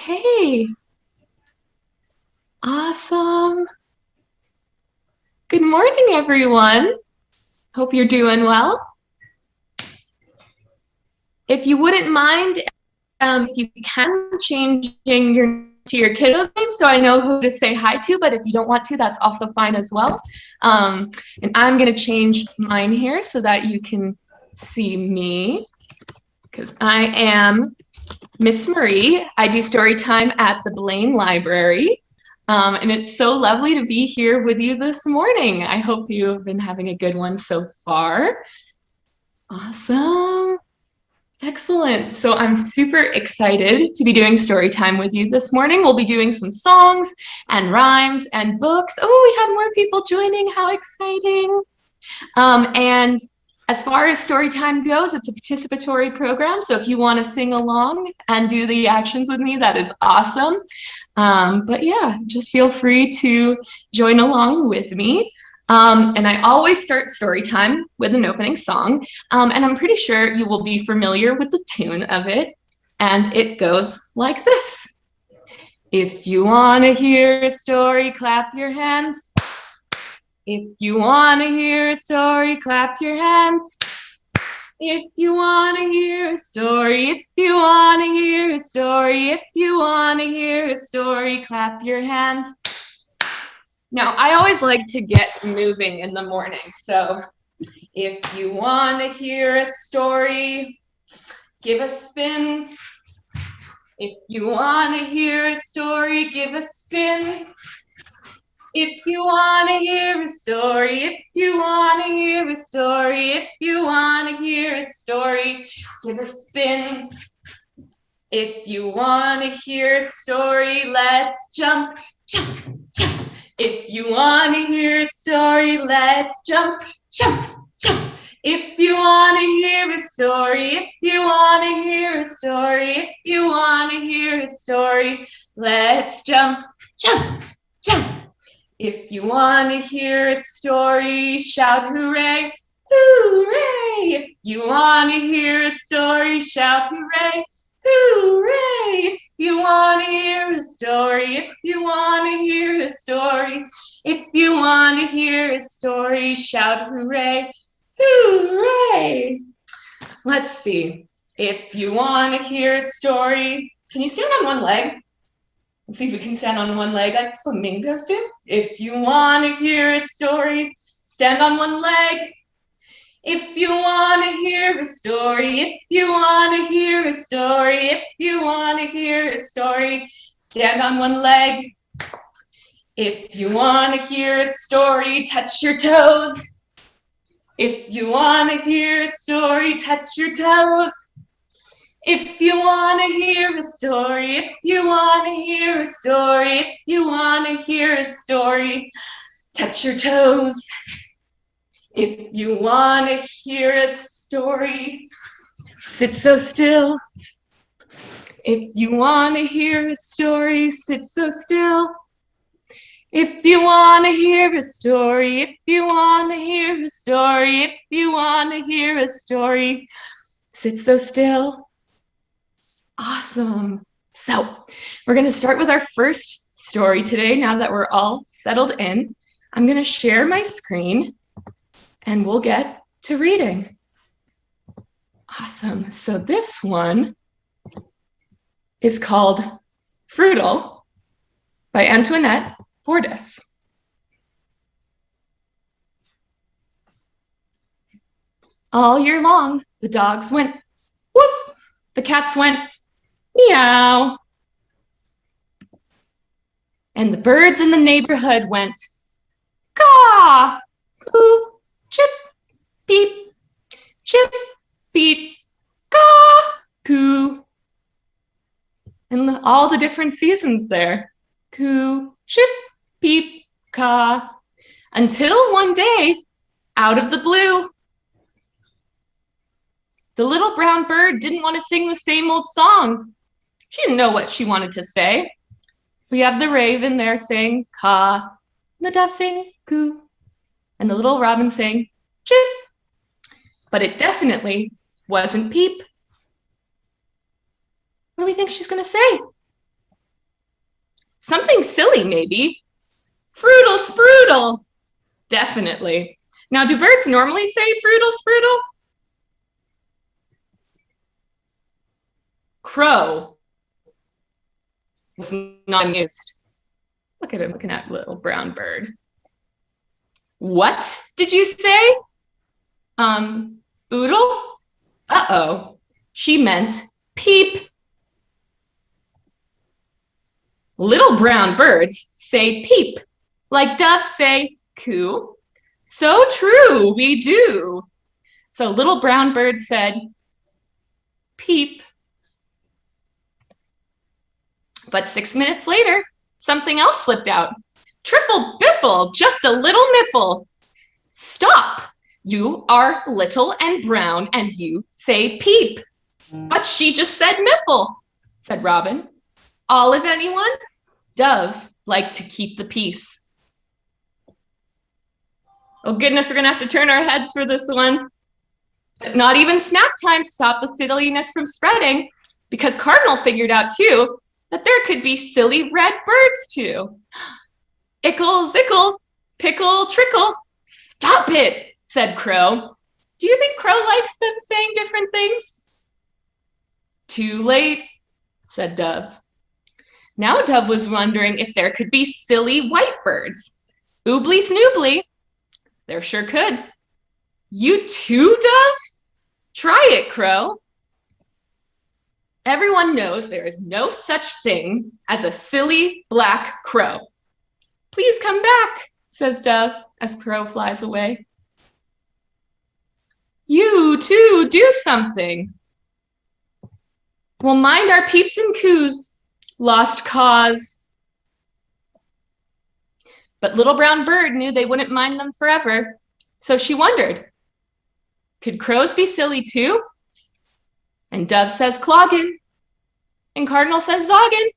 Okay, awesome. Good morning, everyone. Hope you're doing well. If you wouldn't mind, if you can, changing your kiddo's name so I know who to say hi to, but if you don't want to, that's also fine as well. And I'm going to change mine here so that you can see me because I am Miss Marie. I do story time at the Blaine Library. And it's so lovely to be here with you this morning. I hope you've been having a good one so far. Awesome. Excellent. So I'm super excited to be doing story time with you this morning. We'll be doing some songs and rhymes and books. Oh, we have more people joining. How exciting. And as far as story time goes, it's a participatory program. So if you want to sing along and do the actions with me, that is awesome. But yeah, just feel free to join along with me. And I always start story time with an opening song. And I'm pretty sure you will be familiar with the tune of it. And it goes like this. If you want to hear a story, clap your hands. If you want to hear a story, clap your hands. If you want to hear a story, if you want to hear a story, if you want to hear a story, clap your hands. Now, I always like to get moving in the morning. So if you want to hear a story, give a spin. If you want to hear a story, give a spin. If you want to hear a story, if you want to hear a story, if you want to hear a story, give a spin. If you want to hear a story, let's jump, jump, jump. If you want to hear a story, let's jump, jump, jump. If you want to hear a story, if you want to hear a story, if you want to hear a story, let's jump, jump, jump. If you want to hear a story, shout hooray, hooray. If you want to hear a story, shout hooray, hooray. If you want to hear a story, if you want to hear a story, if you want to hear a story, shout hooray, hooray. Let's see. If you want to hear a story, can you stand on one leg? Let's see if we can stand on one leg like flamingos do. If you want to hear a story, stand on one leg. If you want to hear a story, if you want to hear a story, if you want to hear a story, stand on one leg. If you want to hear a story, touch your toes. If you want to hear a story, touch your toes. If you want to hear a story, if you want to hear a story, if you want to hear a story, touch your toes. If you want to hear a story, sit so still. If you want to hear a story, sit so still. If you want to hear a story, if you want to hear a story, if you want to hear a story, sit so still. Awesome. So we're going to start with our first story today. Now that we're all settled in, I'm going to share my screen and we'll get to reading. Awesome. So this one is called Fruital by Antoinette Bordis. All year long, the dogs went woof, the cats went meow. And the birds in the neighborhood went caw, coo, chip, beep, chip, beep, caw, coo. And all the different seasons there. Coo, chip, beep, caw. Until one day, out of the blue, the little brown bird didn't want to sing the same old song. She didn't know what she wanted to say. We have the raven there saying caw, the dove saying coo, and the little robin saying chip. But it definitely wasn't peep. What do we think she's going to say? Something silly, maybe. Fruital, Fruital. Definitely. Now, do birds normally say Fruital, Fruital? Crow was not amused. Look at him looking at little brown bird. What did you say? Oodle? Uh-oh. She meant peep. Little brown birds say peep, like doves say coo. So true, we do. So little brown bird said peep. But 6 minutes later, something else slipped out. Triffle biffle, just a little miffle. Stop, you are little and brown and you say peep. But she just said miffle, said Robin. Olive, anyone? Dove liked to keep the peace. Oh goodness, we're gonna have to turn our heads for this one. But not even snack time stopped the silliness from spreading, because Cardinal figured out too that there could be silly red birds too. Ickle, zickle, pickle, trickle. Stop it, said Crow. Do you think Crow likes them saying different things? Too late, said Dove. Now Dove was wondering if there could be silly white birds. Oobly snoobly. There sure could. You too, Dove? Try it, Crow. Everyone knows there is no such thing as a silly black crow. Please come back, says Dove as Crow flies away. You too, do something. We'll mind our peeps and coos, lost cause. But little brown bird knew they wouldn't mind them forever, so she wondered, could crows be silly too? And Dove says cloggin', and Cardinal says zoggin',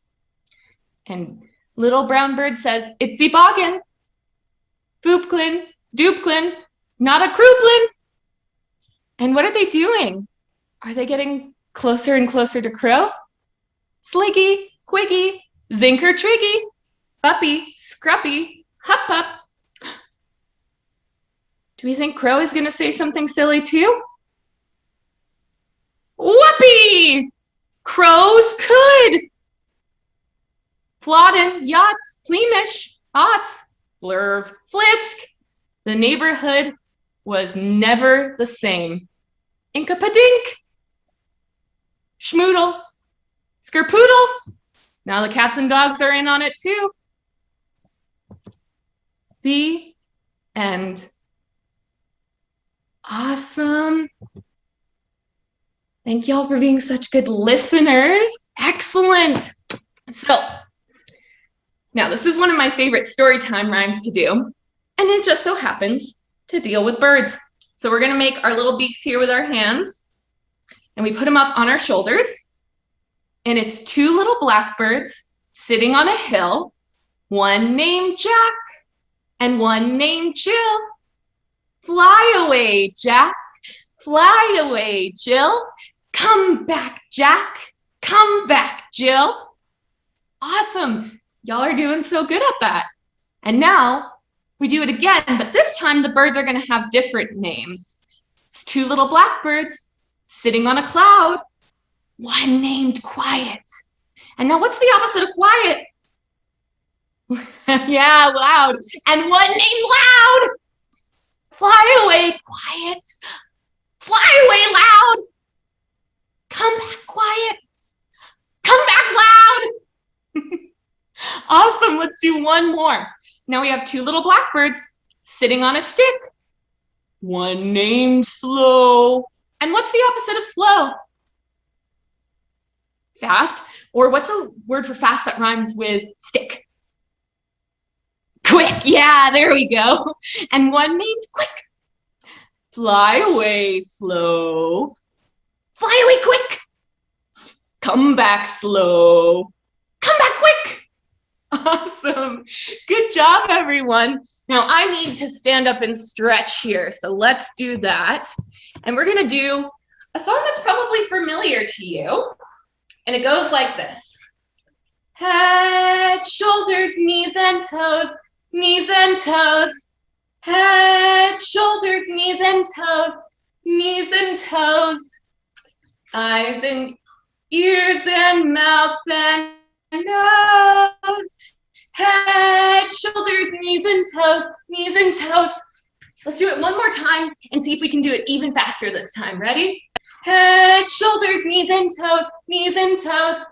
and little brown bird says itsy boggin', boopklin, doopklin, not a crooplin. And what are they doing? Are they getting closer and closer to Crow? Sliggy, quiggy, zinker triggy, puppy, scruppy, hup hup. Do we think Crow is going to say something silly too? Whoopee! Crows could! Flodden, yachts, pleamish, ots, blurv, flisk. The neighborhood was never the same. Inkapadink, schmoodle, skerpoodle. Now the cats and dogs are in on it too. The end. Awesome. Thank y'all for being such good listeners. Excellent. So now this is one of my favorite story time rhymes to do, and it just so happens to deal with birds. So we're gonna make our little beaks here with our hands, and we put them up on our shoulders, and it's two little blackbirds sitting on a hill, one named Jack and one named Jill. Fly away, Jack, fly away, Jill. Come back, Jack, come back, Jill. Awesome, y'all are doing so good at that. And now we do it again, but this time the birds are gonna have different names. It's two little blackbirds sitting on a cloud, one named Quiet. And now what's the opposite of quiet? Yeah, loud. And one named Loud. Fly away, Quiet. Fly away, Loud. Come back, Quiet. Come back, Loud. Awesome, let's do one more. Now we have two little blackbirds sitting on a stick. One named Slow. And what's the opposite of slow? Fast. Or what's a word for fast that rhymes with stick? Quick. Yeah, there we go. And one named Quick. Fly away, Slow. Fly away, quick. Come back, Slow. Come back, quick. Awesome. Good job, everyone. Now I need to stand up and stretch here, so let's do that. And we're going to do a song that's probably familiar to you. And it goes like this. Head, Head, shoulders, knees and toes, knees and toes. Head, shoulders, knees and toes, knees and toes. Eyes and ears and mouth and nose. Head, shoulders, knees and toes, knees and toes. Let's do it one more time and see if we can do it even faster this time. Ready? Head, shoulders, knees and toes, knees and toes.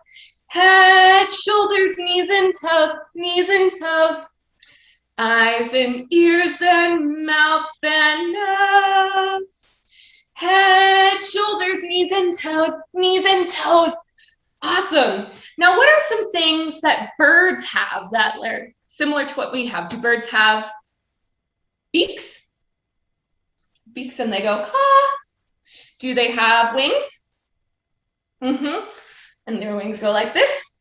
Head, shoulders, knees and toes, knees and toes. Eyes and ears and mouth and nose. Head, shoulders, knees and toes, knees and toes. Awesome. Now, what are some things that birds have that are similar to what we have? Do birds have beaks? Beaks and they go, caw. Do they have wings? And their wings go like this.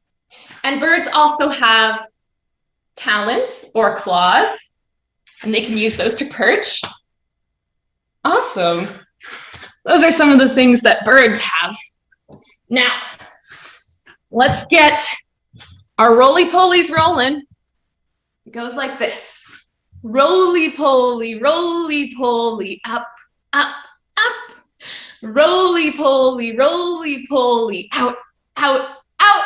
And birds also have talons or claws, and they can use those to perch. Awesome. Those are some of the things that birds have. Now, let's get our roly-polies rolling. It goes like this. Roly-poly, roly-poly, up, up, up. Roly-poly, roly-poly, out, out, out.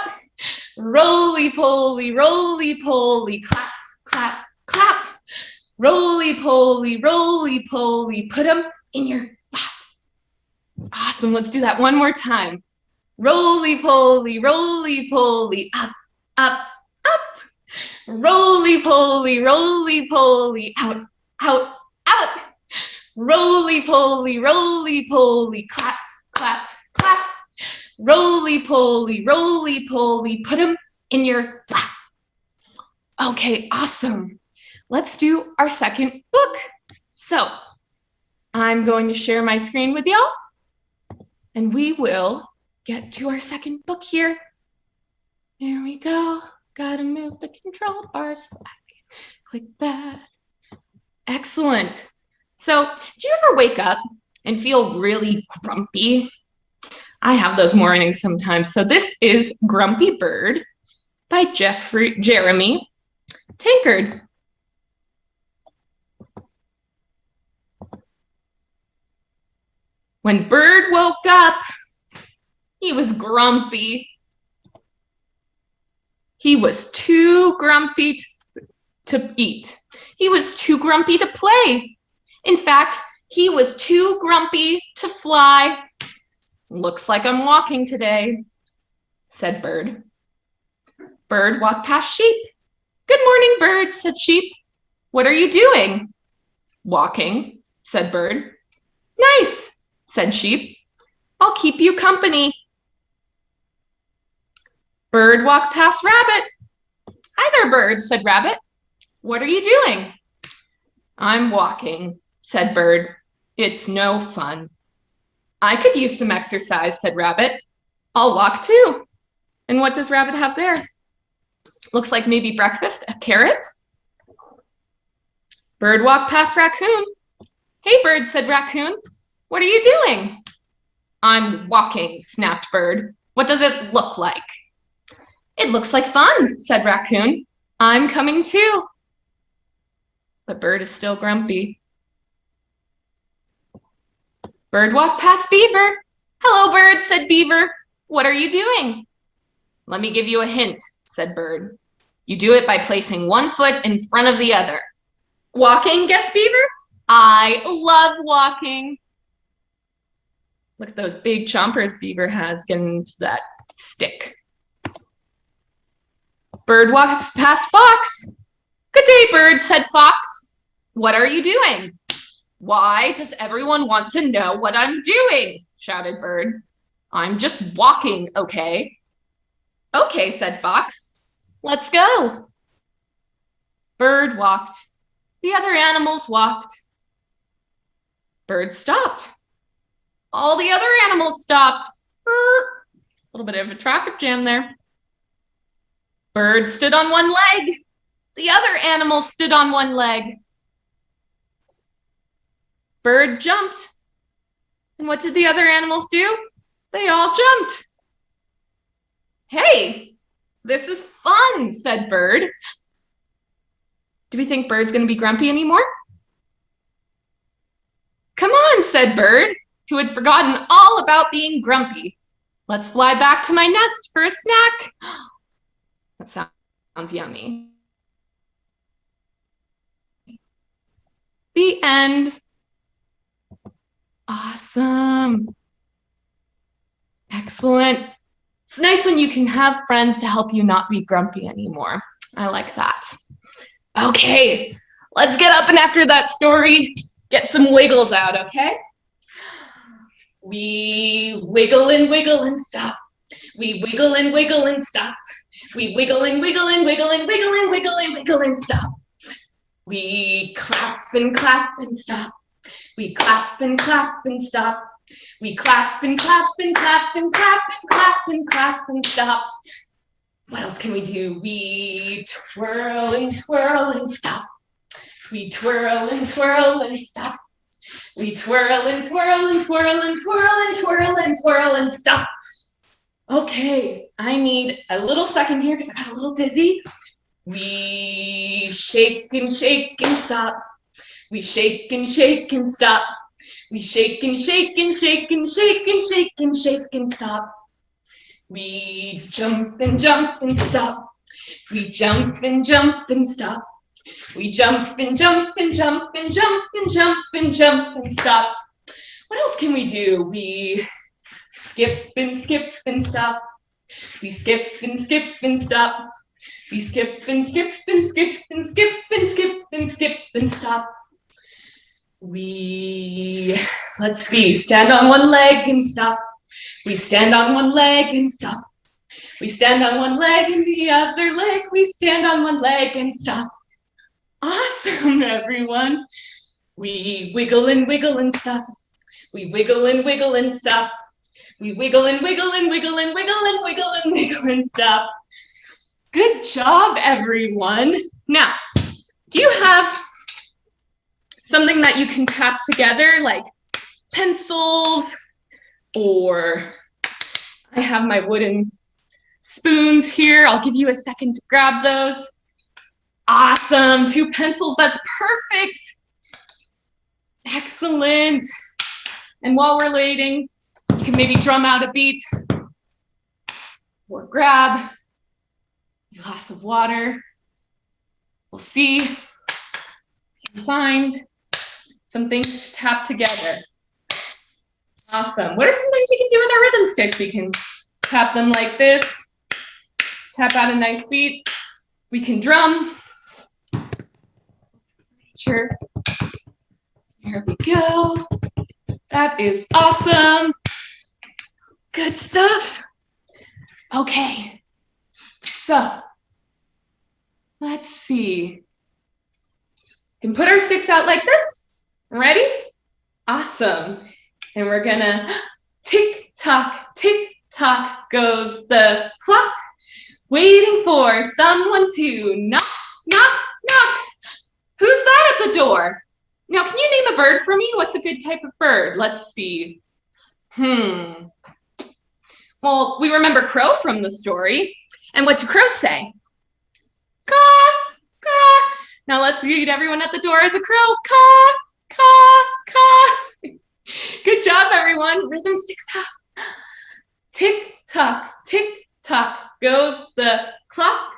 Roly-poly, roly-poly, clap, clap, clap. Roly-poly, roly-poly, put them in your lap. Awesome, let's do that one more time. Roly-poly, roly-poly, up, up, up. Roly-poly, roly-poly, out, out, out. Roly-poly, roly-poly, clap, clap, clap. Roly-poly, roly-poly, put them in your lap. Okay, awesome. Let's do our second book. So I'm going to share my screen with y'all, and we will get to our second book here. There we go. Gotta move the control bar so I can click that. Excellent. So do you ever wake up and feel really grumpy? I have those mornings sometimes. So this is Grumpy Bird by Jeremy Tankard. When Bird woke up, he was grumpy. He was too grumpy to eat. He was too grumpy to play. In fact, he was too grumpy to fly. Looks like I'm walking today, said Bird. Bird walked past Sheep. Good morning, Bird, said Sheep. What are you doing? Walking, said Bird. Nice, said Sheep. I'll keep you company. Bird walked past Rabbit. Hi there, Bird, said Rabbit. What are you doing? I'm walking, said Bird. It's no fun. I could use some exercise, said Rabbit. I'll walk too. And what does Rabbit have there? Looks like maybe breakfast, a carrot. Bird walked past Raccoon. Hey, Bird, said Raccoon. What are you doing? I'm walking, snapped Bird. What does it look like? It looks like fun, said Raccoon. I'm coming too. But Bird is still grumpy. Bird walked past Beaver. Hello, Bird, said Beaver. What are you doing? Let me give you a hint, said Bird. You do it by placing one foot in front of the other. Walking, guessed Beaver? I love walking. Look at those big chompers Beaver has getting into that stick. Bird walks past Fox. Good day, Bird, said Fox. What are you doing? Why does everyone want to know what I'm doing? Shouted Bird. I'm just walking, okay? Okay, said Fox. Let's go. Bird walked. The other animals walked. Bird stopped. All the other animals stopped. A little bit of a traffic jam there. Bird stood on one leg. The other animals stood on one leg. Bird jumped. And what did the other animals do? They all jumped. Hey, This is fun, said Bird. Do we think Bird's going to be grumpy anymore? Come on, said Bird, who had forgotten all about being grumpy. Let's fly back to my nest for a snack. That sounds yummy. The end. Awesome. Excellent. It's nice when you can have friends to help you not be grumpy anymore. I like that. Okay, let's get up and after that story, get some wiggles out, okay? We wiggle and stop. We wiggle and stop. We wiggle and wiggle and stop. We clap and stop. We clap and stop. We clap and clap and clap and clap and clap and clap and stop. What else can we do? We twirl and stop. We twirl and stop. We twirl and twirl and twirl and twirl and twirl and twirl and stop. Okay, I need a little second here because I got a little dizzy. We shake and stop. We shake and stop. We shake and shake and stop. We jump and stop. We jump and stop. We jump and jump and stop. What else can we do? We skip and stop. We skip and stop. We skip and stop. We, let's see, stand on one leg and stop. We stand on one leg and stop. We stand on one leg and the other leg. We stand on one leg and stop. Awesome, everyone. We wiggle and stop. We wiggle and stop. We wiggle and stop. Good job, everyone. Now, do you have something that you can tap together, like pencils, or I have my wooden spoons here. I'll give you a second to grab those. Awesome, 2 pencils, that's perfect. Excellent. And while we're waiting, you can maybe drum out a beat or grab a glass of water. We'll see if you can find some things to tap together. Awesome. What are some things we can do with our rhythm sticks? We can tap them like this, tap out a nice beat. We can drum. Sure. Here we go. That is awesome. Good stuff. Okay. So, let's see. We can put our sticks out like this. Ready? Awesome. And we're gonna tick tock goes the clock, waiting for someone to knock, knock, knock. Who's that at the door? Now, can you name a bird for me? What's a good type of bird? Let's see. Well, we remember crow from the story. And what do crows say? Caw, caw. Now let's read everyone at the door as a crow. Caw, caw, caw. Good job, everyone. Rhythm sticks up. Tick tock goes the clock,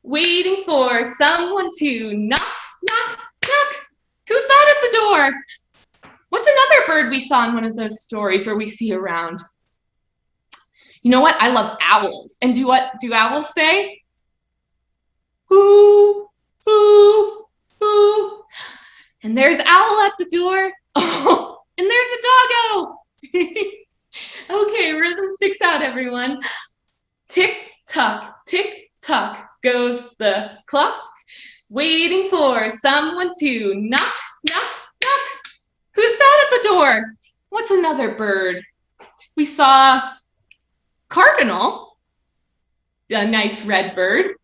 waiting for someone to knock, knock, knock. Who's that at the door? What's another bird we saw in one of those stories or we see around? You know what? I love owls. And what do owls say? Hoo, hoo, hoo. And there's Owl at the door. Oh, and there's a doggo. Okay, rhythm sticks out, everyone. Tick tock goes the clock, waiting for someone to knock, knock, knock. Who's that at the door? What's another bird? We saw cardinal, a nice red bird.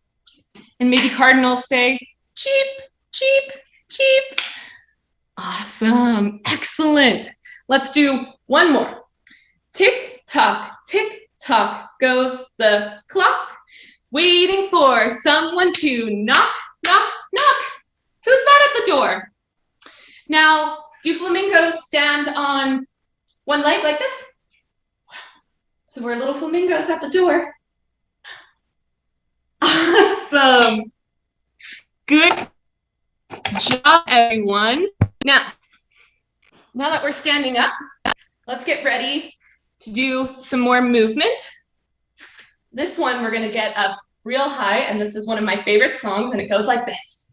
And maybe cardinals say, cheep, cheep, cheep. Awesome, excellent. Let's do one more. Tick tock goes the clock, waiting for someone to knock, knock, knock. Who's that at the door? Now, do flamingos stand on one leg like this? So we're little flamingos at the door. Awesome. Good job, everyone. Now that we're standing up, let's get ready to do some more movement. This one, we're gonna get up real high, and this is one of my favorite songs, and it goes like this.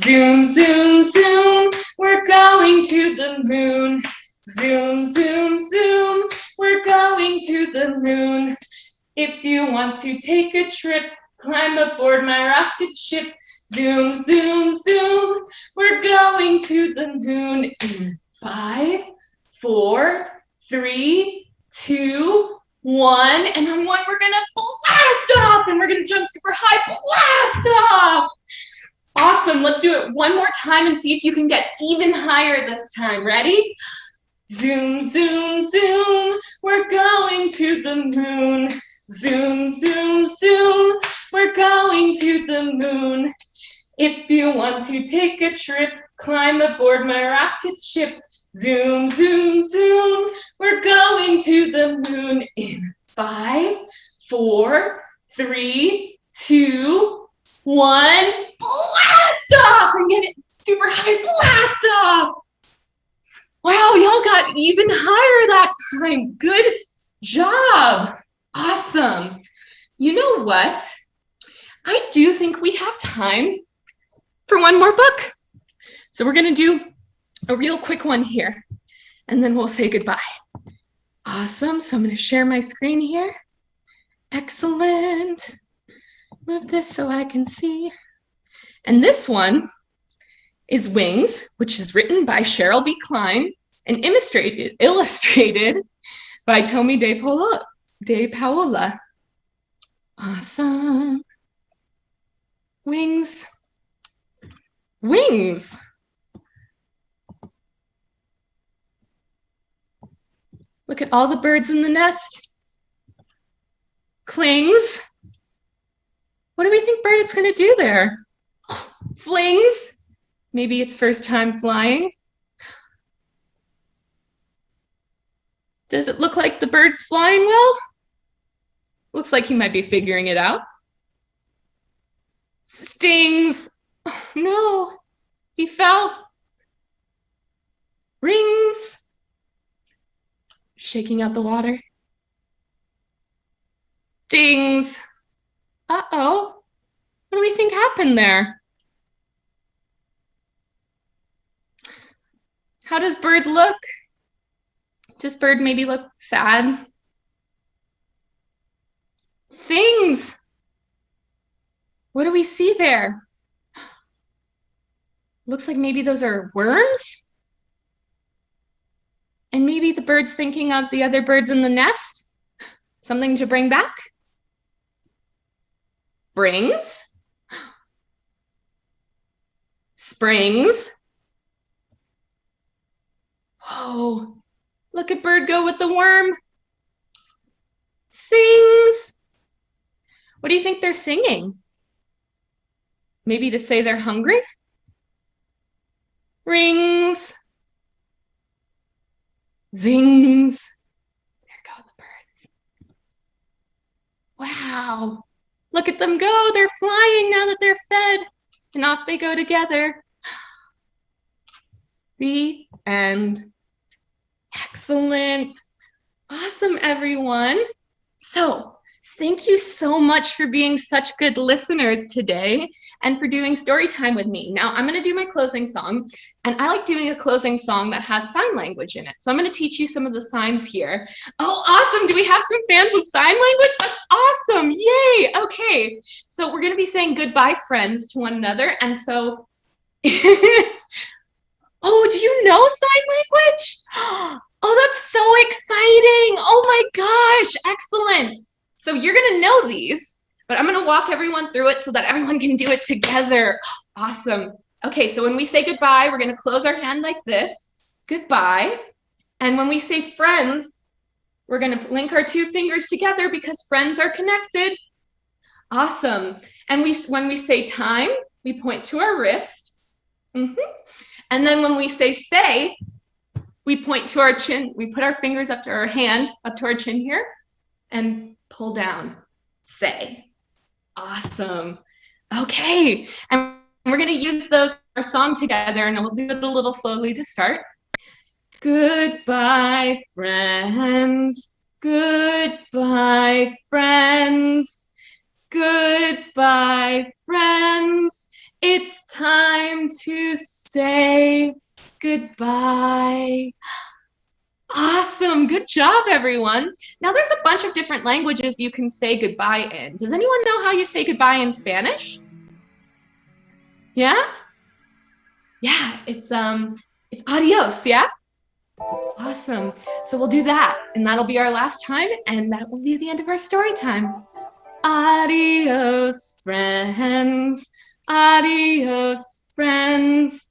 Zoom, zoom, zoom, we're going to the moon. Zoom, zoom, zoom, we're going to the moon. If you want to take a trip, climb aboard my rocket ship. Zoom, zoom, zoom, we're going to the moon in 5, 4, 3, 2, 1. And on 1, we're gonna blast off, and we're gonna jump super high, blast off. Awesome, let's do it one more time and see if you can get even higher this time. Ready? Zoom, zoom, zoom, we're going to the moon. Zoom, zoom, zoom, we're going to the moon. If you want to take a trip, climb aboard my rocket ship. Zoom, zoom, zoom, we're going to the moon in 5, 4, 3, 2, 1. Blast off and get it super high, blast off. Wow, y'all got even higher that time. Good job. Awesome. You know what? I do think we have time for one more book. So we're gonna do a real quick one here, and then we'll say goodbye. Awesome, so I'm gonna share my screen here. Excellent. Move this so I can see. And this one is Wings, which is written by Cheryl B. Klein and illustrated by Tommy De Paola. Awesome. Wings. Wings. Look at all the birds in the nest. Clings. What do we think bird it's gonna do there? Flings. Maybe it's first time flying. Does it look like the bird's flying well? Looks like he might be figuring it out. Stings. Oh, no, he fell. Rings. Shaking out the water. Dings. Uh-oh. What do we think happened there? How does bird look? Does bird maybe look sad? Things. What do we see there? Looks like maybe those are worms. And maybe the bird's thinking of the other birds in the nest. Something to bring back. Brings. Springs. Whoa, look at bird go with the worm. Sings. What do you think they're singing? Maybe to say they're hungry? Rings. Zings. There go the birds. Wow. Look at them go. They're flying now that they're fed. And off they go together. The end. Excellent. Awesome, everyone. So, thank you so much for being such good listeners today and for doing story time with me. Now, I'm going to do my closing song, and I like doing a closing song that has sign language in it. So I'm going to teach you some of the signs here. Oh, awesome. Do we have some fans of sign language? That's awesome. Yay. Okay. So we're going to be saying goodbye, friends, to one another. And so, oh, do you know sign language? Oh, that's so exciting. Oh my gosh. Excellent. So you're going to know these, but I'm going to walk everyone through it so that everyone can do it together. Awesome. Okay, so when we say goodbye, we're going to close our hand like this. Goodbye. And when we say friends, we're going to link our two fingers together because friends are connected. Awesome. And when we say time, we point to our wrist. And then when we say, we point to our chin. We put our fingers up to our hand, up to our chin here, and pull down. Say. Awesome. Okay. And we're going to use those for our song together, and we'll do it a little slowly to start. Goodbye, friends. Goodbye, friends. Goodbye, friends. It's time to say goodbye. Awesome. Good job, everyone. Now, there's a bunch of different languages you can say goodbye in. Does anyone know how you say goodbye in Spanish? Yeah? Yeah, it's adios, yeah? Awesome. So we'll do that, and that'll be our last time, and that will be the end of our story time. Adios, friends. Adios, friends.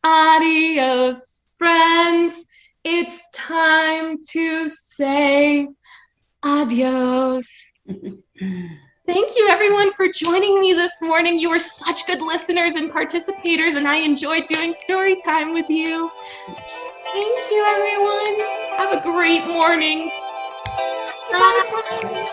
Adios, friends. It's time to say adios. Thank you, everyone, for joining me this morning. You were such good listeners and participators, and I enjoyed doing story time with you. Thank you, everyone. Have a great morning. Bye.